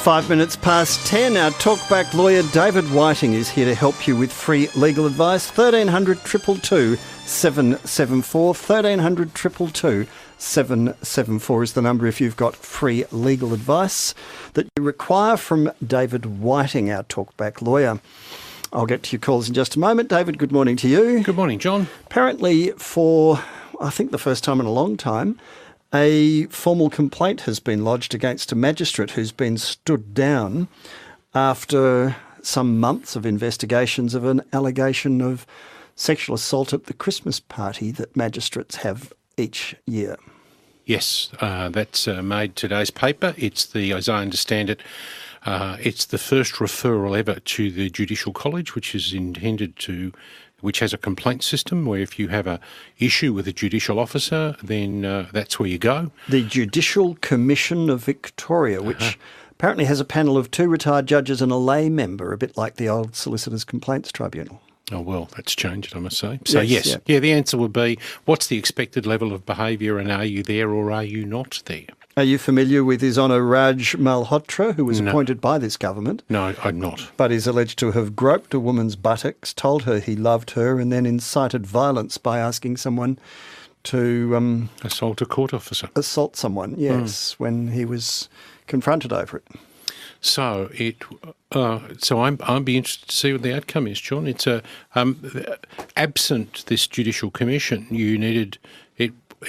5 minutes past 10, our talkback lawyer David Whiting is here to help you with free legal advice. 1300 222 774. 1300 222 774 is the number if you've got free legal advice that you require from David Whiting, our talkback lawyer. I'll get to your calls in just a moment. David, good morning to you. Good morning, John. Apparently for, I think, the first time in a long time, a formal complaint has been lodged against a magistrate who's been stood down after some months of investigations of an allegation of sexual assault at the Christmas party that magistrates have each year. Yes, that's made today's paper. It's the, as I understand it, it's the first referral ever to the Judicial College, which is intended to, which has a complaint system where if you have a issue with a judicial officer, then that's where you go. The Judicial Commission of Victoria, which apparently has a panel of 2 retired judges and a lay member, a bit like the old Solicitors Complaints Tribunal. Oh, well, that's changed, I must say. So, yes. Yeah, the answer would be, what's the expected level of behaviour and are you there or are you not there? Are you familiar with His Honour Raj Malhotra, who was appointed by this government? No, I'm not. But is alleged to have groped a woman's buttocks, told her he loved her, and then incited violence by asking someone to... assault a court officer. Assault someone, yes, when he was confronted over it. So I'd be interested to see what the outcome is, John. It's absent this judicial commission, you needed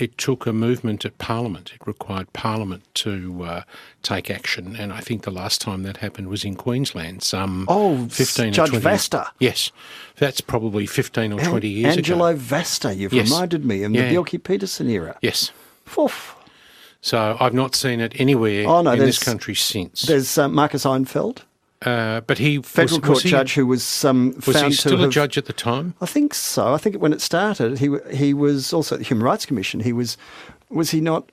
it took a movement at Parliament. It required Parliament to take action, and I think the last time that happened was in Queensland, some 15 Judge or 20 Vasta. Yes, that's probably 15 or 20 years Angelo ago. Vasta, you've reminded me, in the Bjelke-Petersen era. Yes. Oof. So I've not seen it anywhere in this country since. There's Marcus Einfeld. But he federal court judge who was found to have... Was he still a judge at the time? I think so. I think when it started, he was also at the Human Rights Commission. Was he not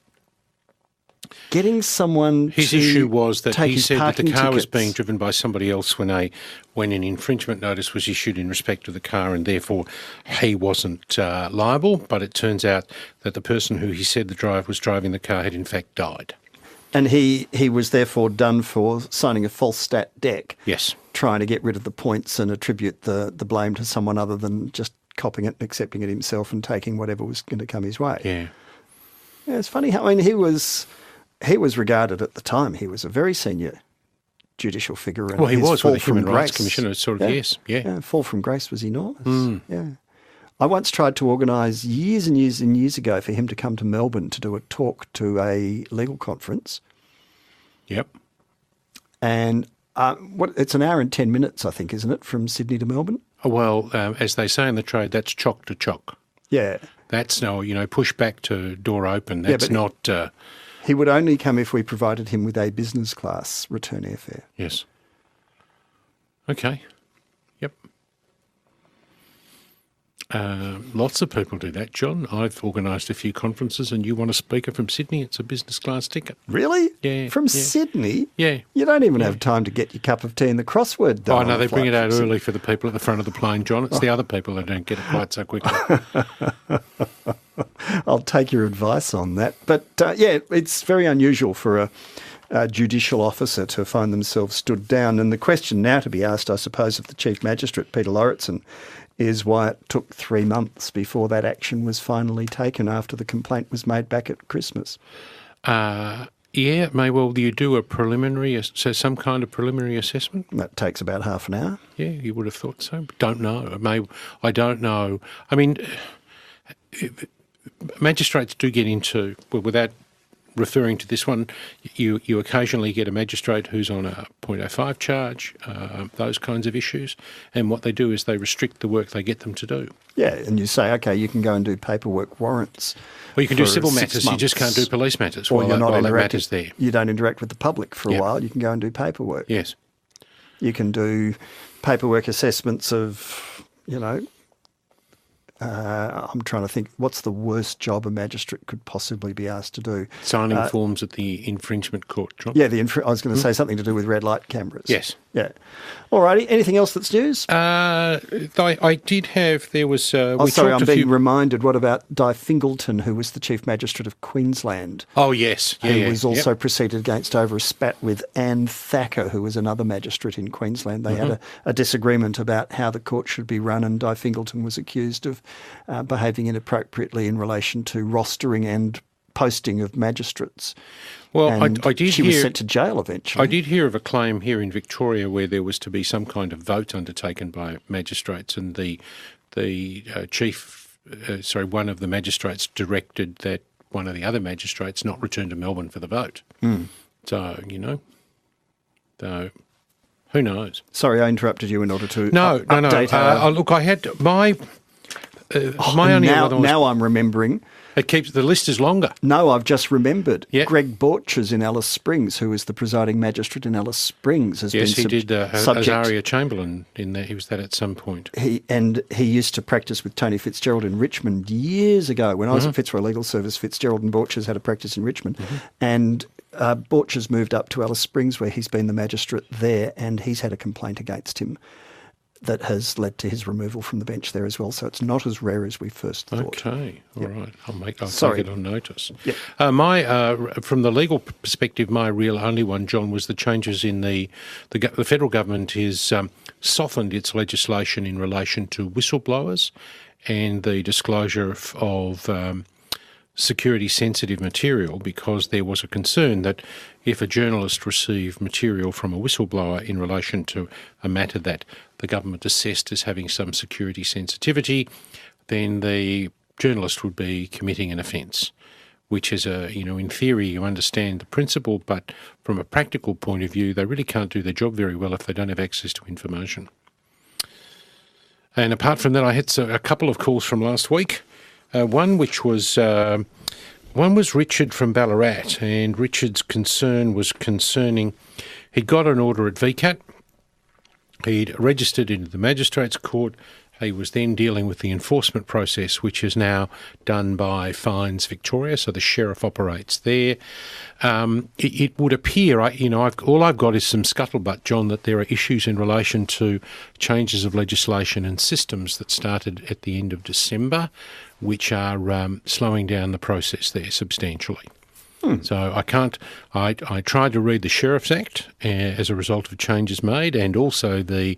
getting someone His to issue was that he said that the car was tickets? being driven by somebody else when an infringement notice was issued in respect of the car, and therefore he wasn't liable. But it turns out that the person who he said was driving the car had in fact died. And he was therefore done for signing a false stat dec. Yes. Trying to get rid of the points and attribute the blame to someone other than just copying it and accepting it himself and taking whatever was going to come his way. Yeah. It's funny how, he was regarded at the time, he was a very senior judicial figure. And he was with the Human Rights Commission, sort of, yes. Yeah. Fall from grace was enormous. Yeah. I once tried to organise years and years and years ago for him to come to Melbourne to do a talk to a legal conference. Yep. And it's an hour and 10 minutes, I think, isn't it, from Sydney to Melbourne? Well, as they say in the trade, that's chock to chock. Yeah. That's push back to door open. That's not... He would only come if we provided him with a business class return airfare. Yes. Okay. Yep. Lots of people do that, John. I've organised a few conferences and you want a speaker from Sydney, it's a business class ticket. Really? Yeah. From Sydney? Yeah. You don't even have time to get your cup of tea and the crossword done. Oh, no, they bring it out early for the people at the front of the plane, John. It's the other people that don't get it quite so quickly. I'll take your advice on that. But, it's very unusual for a judicial officer to find themselves stood down. And the question now to be asked, I suppose, of the Chief Magistrate, Peter Lauritsen, is why it took 3 months before that action was finally taken after the complaint was made back at Christmas. It may well. You do a some kind of preliminary assessment? That takes about half an hour. Yeah, you would have thought so. Don't know. I don't know. I mean, magistrates do get into, without referring to this one, you occasionally get a magistrate who's on a .05 charge, those kinds of issues, and what they do is they restrict the work they get them to do. Yeah, and you say, okay, you can go and do paperwork warrants. Well, you can do civil matters, you just can't do police matters while that matter's there. You don't interact with the public for a while, you can go and do paperwork. Yes. You can do paperwork assessments of, I'm trying to think, what's the worst job a magistrate could possibly be asked to do? Signing forms at the infringement court, John. Yeah, I was going to say something to do with red light cameras. Yes. Yeah. All righty. Anything else that's news? I did have, there was... I'm being reminded, what about Di Fingleton, who was the Chief Magistrate of Queensland? Oh, yes. Who was also proceeded against over a spat with Anne Thacker, who was another magistrate in Queensland. They had a disagreement about how the court should be run, and Di Fingleton was accused of behaving inappropriately in relation to rostering and posting of magistrates. Well, and I did she hear... was sent to jail eventually. I did hear of a claim here in Victoria where there was to be some kind of vote undertaken by magistrates, and one of the magistrates directed that one of the other magistrates not return to Melbourne for the vote. So, who knows? Sorry, I interrupted you in order to update. Look, I had my only other... Now I'm remembering. It keeps the list is longer. No, I've just remembered. Yep. Greg Borchers in Alice Springs, who was the presiding magistrate in Alice Springs, has been subject... Yes, he did Azaria Chamberlain in there. He was that at some point. He used to practice with Tony Fitzgerald in Richmond years ago. When I was at Fitzroy Legal Service, Fitzgerald and Borchers had a practice in Richmond. And Borchers moved up to Alice Springs, where he's been the magistrate there, and he's had a complaint against him that has led to his removal from the bench there as well. So it's not as rare as we first thought. Okay, all right. I'll take it on notice. Yep. From the legal perspective, my real only one, John, was the changes in the federal government has softened its legislation in relation to whistleblowers and the disclosure of security-sensitive material, because there was a concern that if a journalist received material from a whistleblower in relation to a matter that the government assessed as having some security sensitivity, then the journalist would be committing an offence, which is in theory you understand the principle, but from a practical point of view, they really can't do their job very well if they don't have access to information. And apart from that, I had a couple of calls from last week. One was Richard from Ballarat, and Richard's concern was concerning, he'd got an order at VCAT, he'd registered into the Magistrates Court, he was then dealing with the enforcement process, which is now done by Fines Victoria, so the sheriff operates there. It would appear, all I've got is some scuttlebutt, John, that there are issues in relation to changes of legislation and systems that started at the end of December, which are slowing down the process there substantially. So I tried to read the Sheriff's Act as a result of changes made, and also the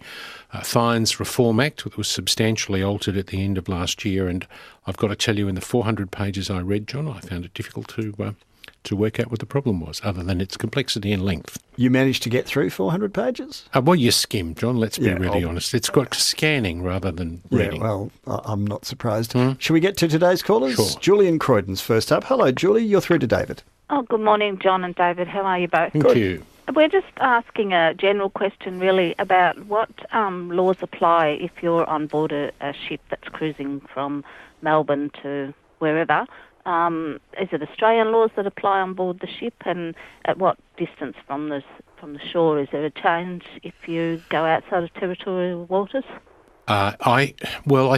Fines Reform Act that was substantially altered at the end of last year. And I've got to tell you, in the 400 pages I read, John, I found it difficult to work out what the problem was, other than its complexity and length. You managed to get through 400 pages? Well, you skimmed, John, let's be really honest. It's got scanning rather than reading. Yeah, well, I'm not surprised. Shall we get to today's callers? Sure. Julie in Croydon's first up. Hello, Julie. You're through to David. Oh, good morning, John and David. How are you both? Thank you. We're just asking a general question, really, about what laws apply if you're on board a ship that's cruising from Melbourne to wherever. Is it Australian laws that apply on board the ship, and at what distance from the shore? Is there a change if you go outside of territorial waters? I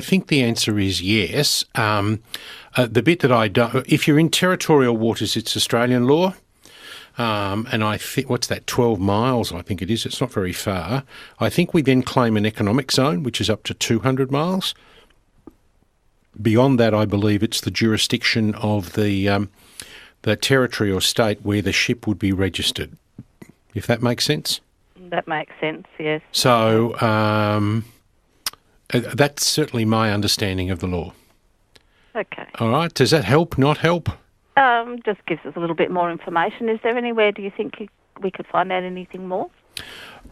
think the answer is yes. The bit that I don't, if you're in territorial waters, it's Australian law. And I think, what's that, 12 miles, I think it is. It's not very far. I think we then claim an economic zone, which is up to 200 miles. Beyond that, I believe it's the jurisdiction of the territory or state where the ship would be registered, if that makes sense. That makes sense, yes. So that's certainly my understanding of the law. Okay. All right. Does that help, not help? Just gives us a little bit more information. Is there anywhere, do you think, we could find out anything more?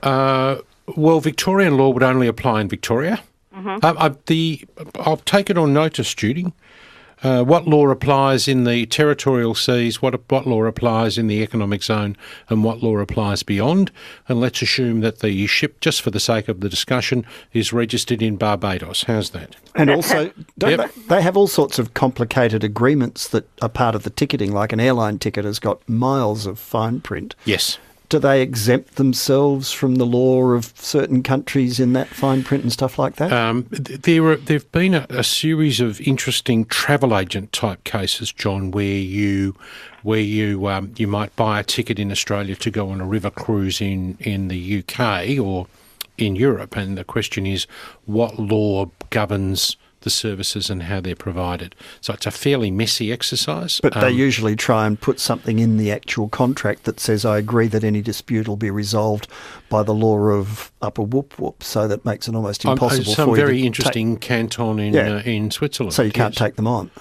Well, Victorian law would only apply in Victoria. I'll take it on notice, Judy. What law applies in the territorial seas, what law applies in the economic zone, and what law applies beyond. And let's assume that the ship, just for the sake of the discussion, is registered in Barbados. How's that? And also, they have all sorts of complicated agreements that are part of the ticketing, like an airline ticket has got miles of fine print. Yes. do they exempt themselves from the law of certain countries in that fine print and stuff like that? There've been a series of interesting travel agent type cases, John, where you might buy a ticket in Australia to go on a river cruise in the UK or in Europe, and the question is what law governs the services and how they're provided. So it's a fairly messy exercise. But they usually try and put something in the actual contract that says, I agree that any dispute will be resolved by the law of Upper Whoop Whoop, so that makes it almost impossible for you to some very interesting canton in Switzerland. So you can't take them on.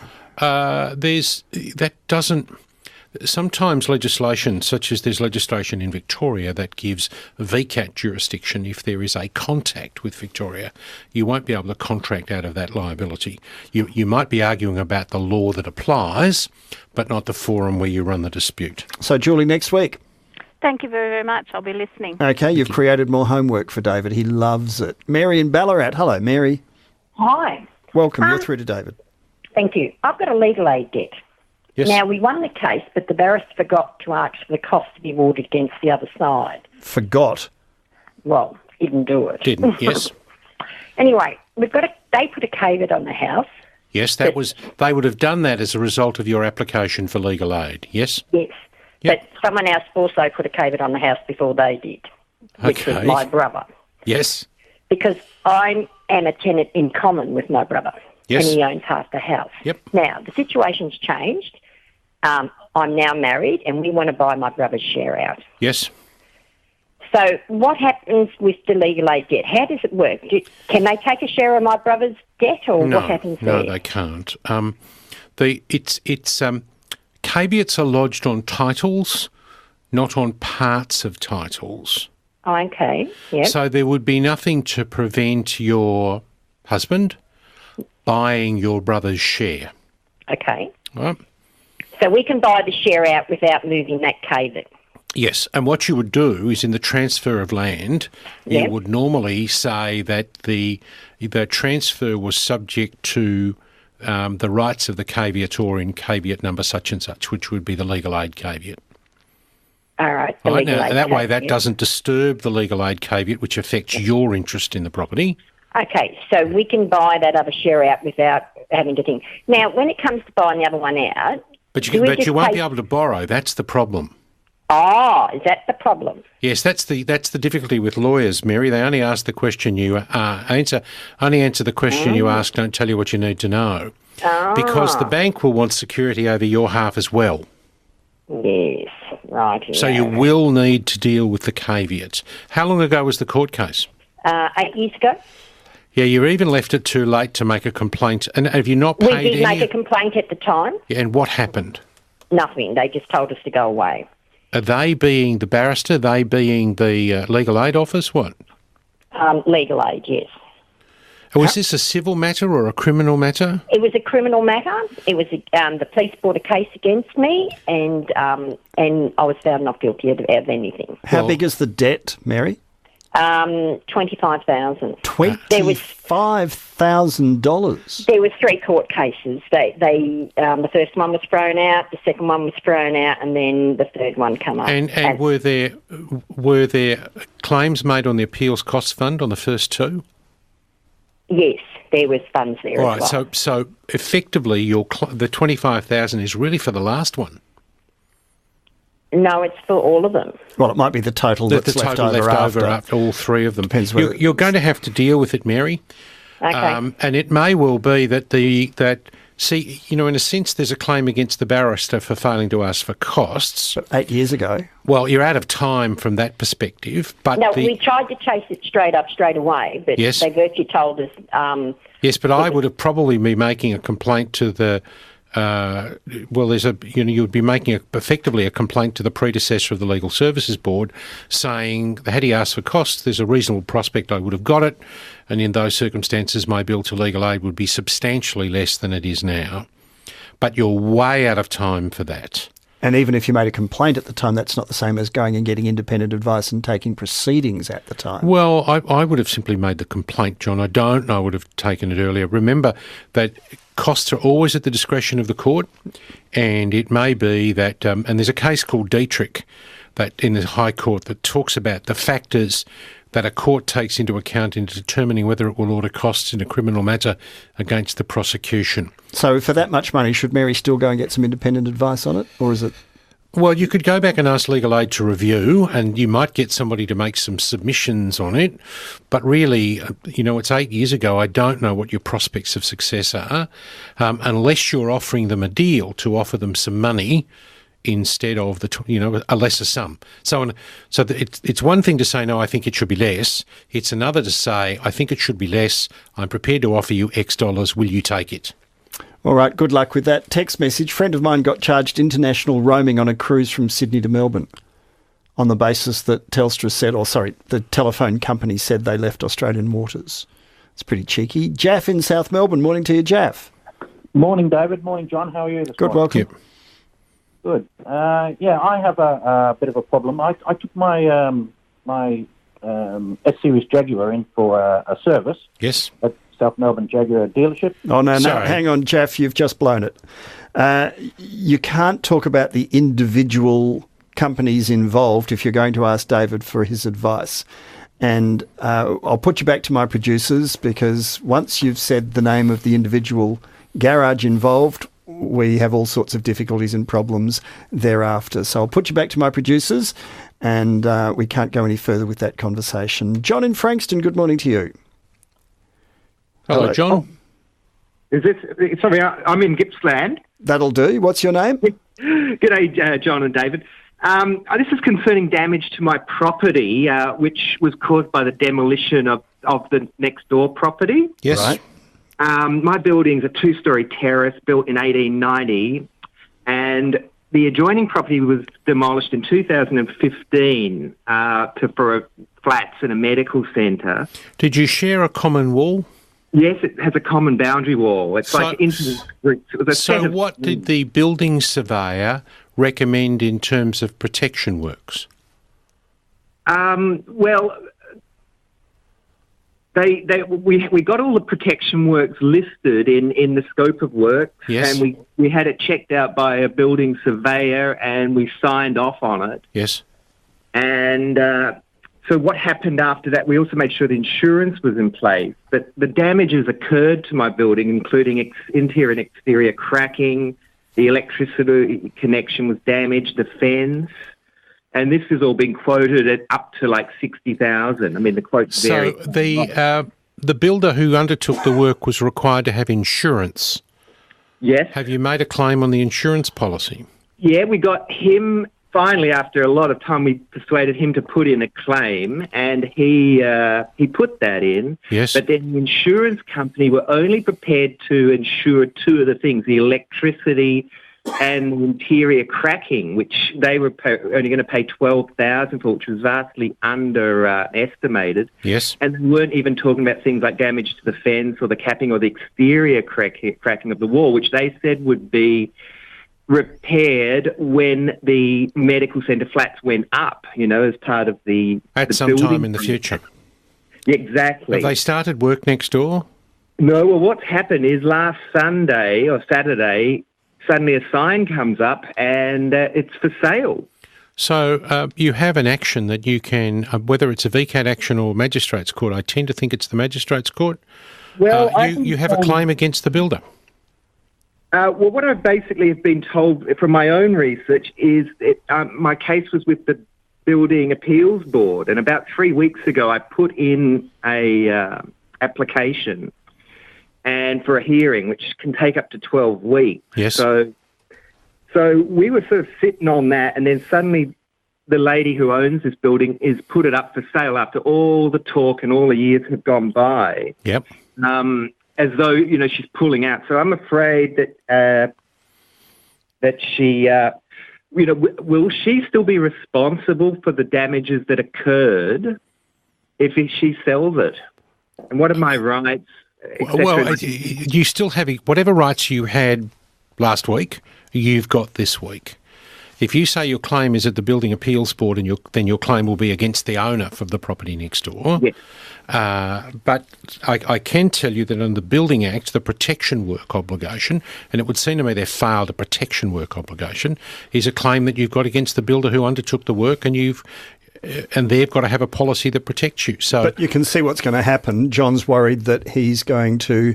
Sometimes legislation, such as there's legislation in Victoria that gives VCAT jurisdiction if there is a contact with Victoria, you won't be able to contract out of that liability. You might be arguing about the law that applies, but not the forum where you run the dispute. So, Julie, next week. Thank you very, very much. I'll be listening. Okay, you've created more homework for David. He loves it. Mary in Ballarat. Hello, Mary. Hi. Welcome. You're through to David. Thank you. I've got a legal aid debt. Yes. Now, we won the case, but the barrister forgot to ask for the cost to be awarded against the other side. Forgot? Well, didn't do it. Didn't, yes. Anyway, they put a caveat on the house. Yes, they would have done that as a result of your application for legal aid, yes? Yes. Yep. But someone else also put a caveat on the house before they did, which was my brother. Yes. Because I am a tenant in common with my brother. Yes. And he owns half the house. Yep. Now, the situation's changed. I'm now married and we want to buy my brother's share out. Yes. So what happens with the legal aid debt? How does it work? Can they take a share of my brother's debt or what happens there? No, they can't. Caveats are lodged on titles, not on parts of titles. Oh, okay, yeah. So there would be nothing to prevent your husband buying your brother's share. Okay. Right. So we can buy the share out without moving that caveat. Yes, and what you would do is in the transfer of land, you would normally say that the transfer was subject to the rights of the caveator in caveat number such and such, which would be the legal aid caveat. All right. That way that doesn't disturb the legal aid caveat, which affects your interest in the property. Okay, so we can buy that other share out without having to think. Now, when it comes to buying the other one out... But you won't be able to borrow. That's the problem. Oh, is that the problem? Yes, that's the difficulty with lawyers, Mary. They only ask the question you answer the question you ask, don't tell you what you need to know. Oh. Because the bank will want security over your half as well. Yes, right. So you will need to deal with the caveats. How long ago was the court case? 8 years ago. Yeah, you even left it too late to make a complaint. And have you not paid any? We did make a complaint at the time. Yeah, and what happened? Nothing. They just told us to go away. Are they being the barrister? They being the legal aid office? What? Legal aid, yes. Was this a civil matter or a criminal matter? It was a criminal matter. It was the police brought a case against me, and I was found not guilty of anything. How big is the debt, Mary? $25,000. $25,000. There was 3 court cases. The first one was thrown out, the second one was thrown out, and then the third one came up. And were there claims made on the appeals cost fund on the first 2? Yes, there was funds there. All as right. well. So effectively, the $25,000 is really for the last one. No, it's for all of them. Well, it might be the total that's left over after all 3 of them. Depends you're going to have to deal with it, Mary. Okay. And it may well be that in a sense, there's a claim against the barrister for failing to ask for costs. But 8 years ago. Well, you're out of time from that perspective. But we tried to chase it straight away, but they virtually told us... yes, but I would have probably been making a complaint to the... you'd be making effectively a complaint to the predecessor of the Legal Services Board saying, had he asked for costs, there's a reasonable prospect I would have got it, and in those circumstances my bill to legal aid would be substantially less than it is now. But you're way out of time for that. And even if you made a complaint at the time, that's not the same as going and getting independent advice and taking proceedings at the time. Well, I would have simply made the complaint, John. I don't know I would have taken it earlier. Remember that costs are always at the discretion of the court, and it may be that, and there's a case called Dietrich that in the High Court that talks about the factors that a court takes into account in determining whether it will order costs in a criminal matter against the prosecution. So for that much money, should Mary still go and get some independent advice on it, or is it? Well, you could go back and ask legal aid to review, and you might get somebody to make some submissions on it. But really, it's 8 years ago. I don't know what your prospects of success are, unless you're offering them a deal to offer them some money instead of a lesser sum. So it's one thing to say, no, I think it should be less. It's another to say, I think it should be less. I'm prepared to offer you X dollars. Will you take it? All right, good luck with that. Text message. Friend of mine got charged international roaming on a cruise from Sydney to Melbourne on the basis that the telephone company said they left Australian waters. It's pretty cheeky. Jaff in South Melbourne. Morning to you, Jaff. Morning, David. Morning, John. How are you this Good, morning? welcome. Yep. Good. I have a bit of a problem. I took my S-Series Jaguar in for a service. Yes. At South Melbourne Jaguar dealership. Oh, no, Sorry. hang on, Jaff, you've just blown it. You can't talk about the individual companies involved if you're going to ask David for his advice. And I'll put you back to my producers, because once you've said the name of the individual garage involved, we have all sorts of difficulties and problems thereafter. So I'll put you back to my producers, and we can't go any further with that conversation. John in Frankston, good morning to you. Hello, John. Oh. Is this? Sorry, I'm in Gippsland. That'll do. What's your name? G'day, John and David. This is concerning damage to my property, which was caused by the demolition of the next door property. Yes. Right. My building's a two-storey terrace built in 1890, and the adjoining property was demolished in 2015 for flats and a medical centre. Did you share a common wall? Yes, it has a common boundary wall. It's like incident groups. It was a set So of- what did the building surveyor recommend in terms of protection works? Well, we got all the protection works listed in the scope of work, Yes. and we had it checked out by a building surveyor, and we signed off on it. Yes. And so what happened after that, we also made sure the insurance was in place. But the damages occurred to my building, including interior and exterior cracking, the electricity connection was damaged, the fence. And this has all been quoted at up to like 60,000. I mean, the quote's very... So the builder who undertook the work was required to have insurance. Yes. Have you made a claim on the insurance policy? Yeah, we got him, finally, after a lot of time, we persuaded him to put in a claim, and he put that in. Yes. But then the insurance company were only prepared to insure two of the things, the electricity and interior cracking, which they were only going to pay $12,000 for, which was vastly underestimated. Yes. And they weren't even talking about things like damage to the fence or the capping or the exterior cracking of the wall, which they said would be repaired when the medical centre flats went up, as part of the Some building time in the future. Yeah, exactly. Have they started work next door? No, well, what's happened is last Sunday or Saturday, suddenly a sign comes up and it's for sale. So you have an action that you can, whether it's a VCAT action or magistrates court, I tend to think it's the magistrates court. Well, you have a claim against the builder. Well, what I basically have been told from my own research is my case was with the Building Appeals Board, and about 3 weeks ago I put in a application and for a hearing, which can take up to 12 weeks. Yes. So we were sort of sitting on that, and then suddenly the lady who owns this building is put it up for sale after all the talk and all the years have gone by. Yep. As though, she's pulling out. So I'm afraid that she, will she still be responsible for the damages that occurred if she sells it? And what are my rights? Well, you still have whatever rights you had last week, you've got this week. If you say your claim is at the Building Appeals Board, and then your claim will be against the owner of the property next door. Yes. But I can tell you that under the Building Act, the protection work obligation, and it would seem to me they've failed a protection work obligation, is a claim that you've got against the builder who undertook the work, and they've got to have a policy that protects you. So, but you can see what's going to happen. John's worried that he's going to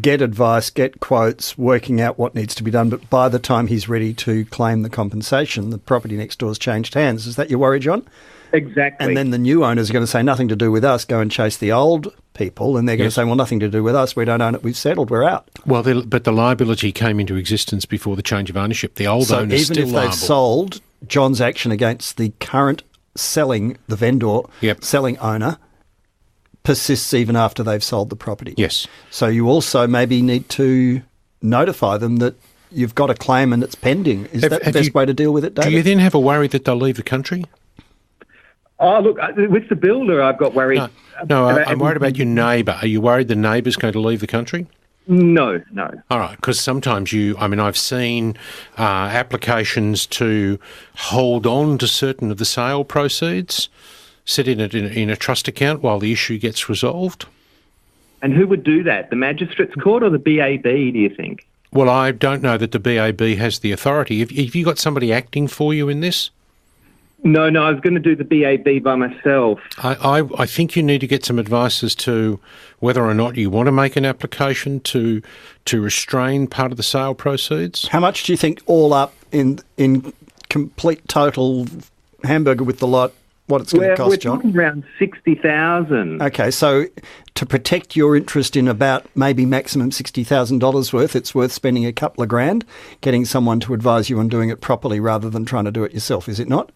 get advice, get quotes, working out what needs to be done, but by the time he's ready to claim the compensation, the property next door's changed hands. Is that your worry, John? Exactly. And then the new owners are going to say, nothing to do with us, go and chase the old people, and they're going to say, well, nothing to do with us, we don't own it, we've settled, we're out. Well, but the liability came into existence before the change of ownership. The old owner's still liable. So even if they've sold, John's action against the current selling, the vendor, selling owner, persists even after they've sold the property. Yes. So you also maybe need to notify them that you've got a claim and it's pending. Is that the best way to deal with it, David? Do you then have a worry that they'll leave the country? Oh, look, with the builder, I've got worried. No, I'm worried about your neighbour. Are you worried the neighbour's going to leave the country? No. All right, because sometimes I've seen applications to hold on to certain of the sale proceeds, sit in it in a trust account while the issue gets resolved. And who would do that? The Magistrates Court or the BAB, do you think? Well, I don't know that the BAB has the authority. Have you got somebody acting for you in this? No, I was going to do the BAB by myself. I think you need to get some advice as to whether or not you want to make an application to restrain part of the sale proceeds. How much do you think all up in complete total hamburger with the lot, what it's going to cost, John? We're talking around $60,000. Okay, so to protect your interest in about maybe maximum $60,000 worth, it's worth spending a couple of grand getting someone to advise you on doing it properly rather than trying to do it yourself, is it not?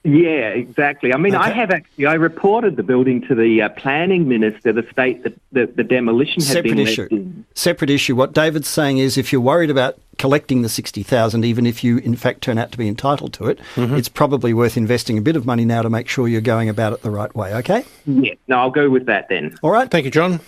Yeah, exactly. I mean, okay. I reported the building to the planning minister, the state that the demolition had been left in. Separate issue. What David's saying is if you're worried about collecting the $60,000, even if you in fact turn out to be entitled to it, it's probably worth investing a bit of money now to make sure you're going about it the right way, okay? Yeah, no, I'll go with that then. All right. Thank you, John.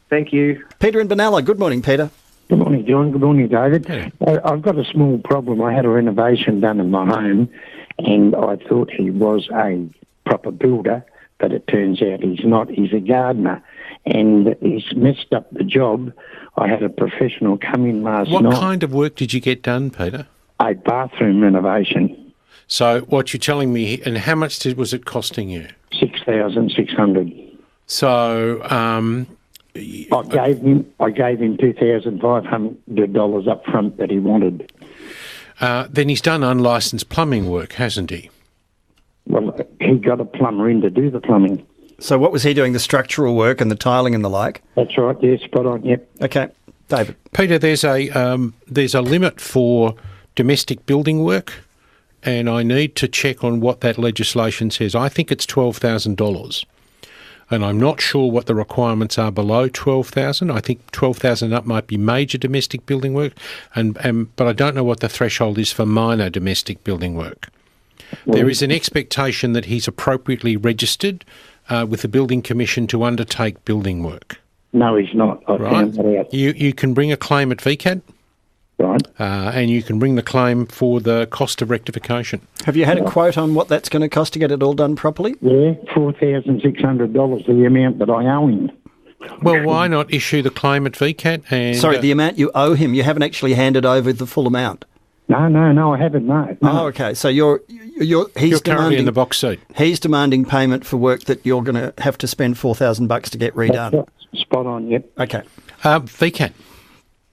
Thank you. Peter in Benalla. Good morning, Peter. Good morning, John. Good morning, David. Hey. I've got a small problem. I had a renovation done in my home, and I thought he was a proper builder, but it turns out he's not. He's a gardener, and he's messed up the job. I had a professional come in last night. What kind of work did you get done, Peter? A bathroom renovation. So what you're telling me, and how much was it costing you? $6,600. So I gave him $2,500 up front that he wanted. then he's done unlicensed plumbing work, hasn't he? Well, he got a plumber in to do the plumbing. So what was he doing, the structural work and the tiling and the like? That's right, yeah, spot on, yep. Okay, David. Peter, there's a limit for domestic building work, and I need to check on what that legislation says. I think it's $12,000, and I'm not sure what the requirements are below $12,000. I think $12,000 up might be major domestic building work, but I don't know what the threshold is for minor domestic building work. Well, there is an expectation that he's appropriately registered with the Building Commission to undertake building work. No, he's not. I found that out. You can bring a claim at VCAT. Right. And you can bring the claim for the cost of rectification. Have you had a quote on what that's going to cost to get it all done properly? Yeah, $4,600, the amount that I owe him. Well, why not issue the claim at VCAT? And, Sorry, the amount you owe him. You haven't actually handed over the full amount. No, I haven't, no. Oh, okay. So you're currently in the box seat. He's demanding payment for work that you're going to have to spend $4,000 to get redone. That's spot on, yep. Okay. VCAT.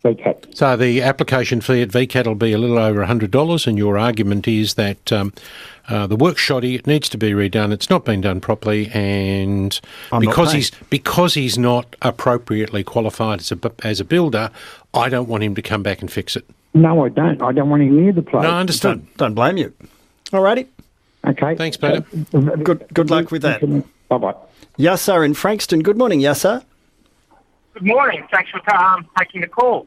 VCAT. So the application fee at VCAT will be a little over $100, and your argument is that the work's shoddy, it needs to be redone, it's not been done properly, and because he's not appropriately qualified as a builder, I don't want him to come back and fix it. No, I don't. I don't want him near the place. No, I understood. Don't blame you. All righty. Okay. Thanks, Peter. Good luck with that. Bye-bye. Yassar in Frankston. Good morning, Yassar. Good morning. Thanks for taking the call.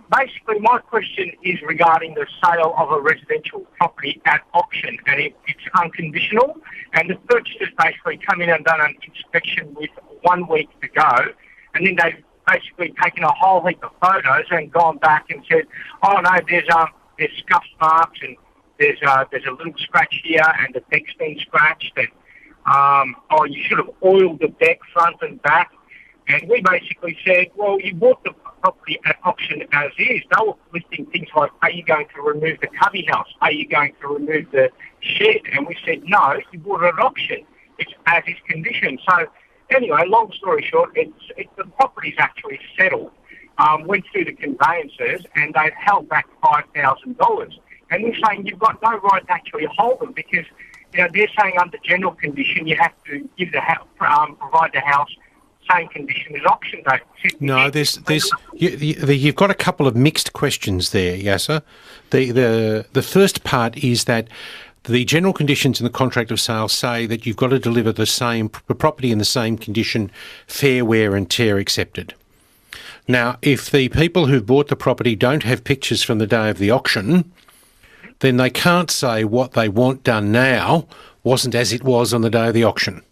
Basically, my question is regarding the sale of a residential property at auction, and it's unconditional, and the purchasers basically come in and done an inspection with 1 week to go, and then they've basically taken a whole heap of photos and gone back and said, oh no, there's scuff marks and there's a little scratch here and the deck's been scratched, and you should have oiled the deck front and back. And we basically said, well, you bought the property at auction as is. They were listing things like, are you going to remove the cubby house? Are you going to remove the shed? And we said, no, you bought it at auction. It's as is condition. So anyway, long story short, the property's actually settled. Went through the conveyancers and they've held back $5,000. And we're saying you've got no right to actually hold them because they're saying under general condition you have to give the house, provide the house same condition as auction date. No, you've got a couple of mixed questions there, Yasser. The first part is that the general conditions in the contract of sale say that you've got to deliver the property in the same condition, fair wear and tear accepted. Now, if the people who bought the property don't have pictures from the day of the auction, then they can't say what they want done now wasn't as it was on the day of the auction.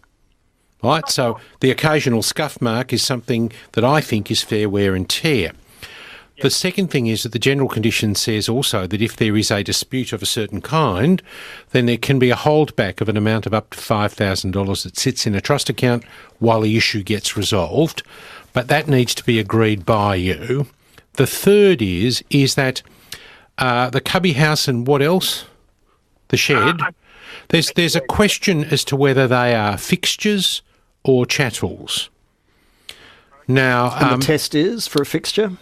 Right? So the occasional scuff mark is something that I think is fair wear and tear. The second thing is that the general condition says also that if there is a dispute of a certain kind, then there can be a holdback of an amount of up to $5,000 that sits in a trust account while the issue gets resolved. But that needs to be agreed by you. The third is that the cubby house and what else? The shed. There's a question as to whether they are fixtures or chattels. Now, and the test is for a fixture?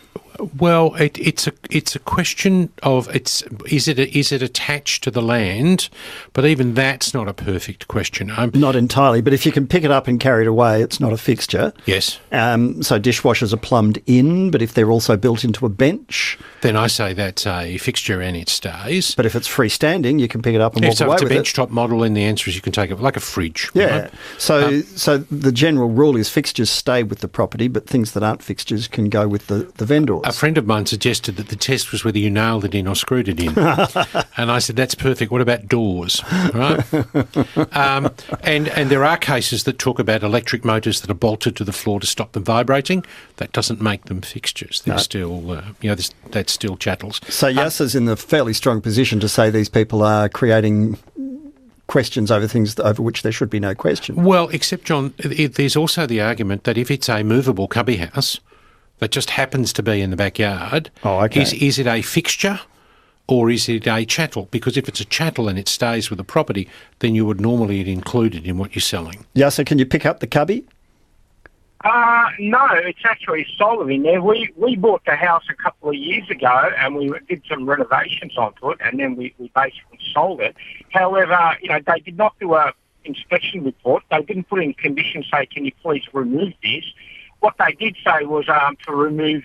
Well, it's a question of is it attached to the land, but even that's not a perfect question. Not entirely, but if you can pick it up and carry it away, it's not a fixture. Yes. So dishwashers are plumbed in, but if they're also built into a bench, then I say that's a fixture and it stays. But if it's freestanding, you can pick it up and walk away with it. If it's a benchtop model, then the answer is you can take it like a fridge. Yeah. Right? So the general rule is fixtures stay with the property, but things that aren't fixtures can go with the vendors. A friend of mine suggested that the test was whether you nailed it in or screwed it in. And I said, that's perfect. What about doors? Right? And there are cases that talk about electric motors that are bolted to the floor to stop them vibrating. That doesn't make them fixtures. They're still, that's still chattels. So Yasser's in a fairly strong position to say these people are creating questions over things over which there should be no question. Well, except, John, there's also the argument that if it's a movable cubby house that just happens to be in the backyard, is it a fixture or is it a chattel? Because if it's a chattel and it stays with the property, then you would normally include it in what you're selling. Yeah, so can you pick up the cubby? No, it's actually solid in there. We bought the house a couple of years ago and we did some renovations onto it and then we basically sold it. However, they did not do a inspection report. They didn't put in conditions say, can you please remove this? What they did say was to remove,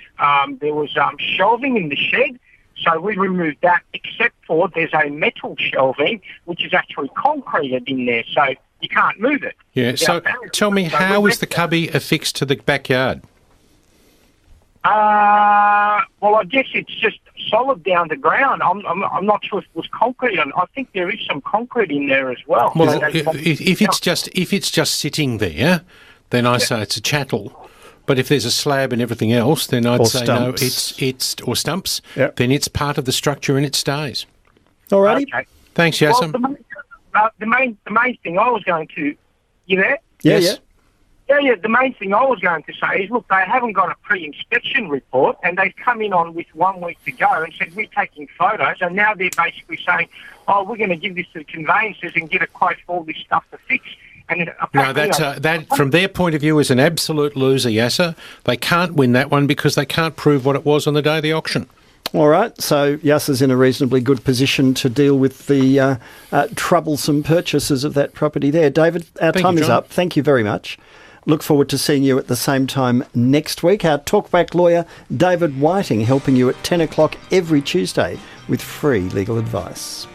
there was shelving in the shed, so we removed that, except for there's a metal shelving, which is actually concreted in there, so you can't move it. Yeah, so tell me, how is the cubby affixed to the backyard? Well, I guess it's just solid down the ground. I'm not sure if it was concrete. I think there is some concrete in there as well. Well, if it's just sitting there, then I say it's a chattel. But if there's a slab and everything else, then I'd say no, it's or stumps. Yep. Then it's part of the structure and it stays. All righty. Okay. Thanks, Yassam. Well, the main thing I was going to, you there? Yes. Yeah. The main thing I was going to say is, look, they haven't got a pre-inspection report, and they've come in on with 1 week to go and said we're taking photos, and now they're basically saying, oh, we're going to give this to the conveyancers and get a quote for all this stuff to fix. No, that from their point of view is an absolute loser, Yasser. They can't win that one because they can't prove what it was on the day of the auction. All right, so Yasser's in a reasonably good position to deal with the troublesome purchases of that property there. David, our time is up. Thank you very much. Look forward to seeing you at the same time next week. Our talkback lawyer, David Whiting, helping you at 10 o'clock every Tuesday with free legal advice.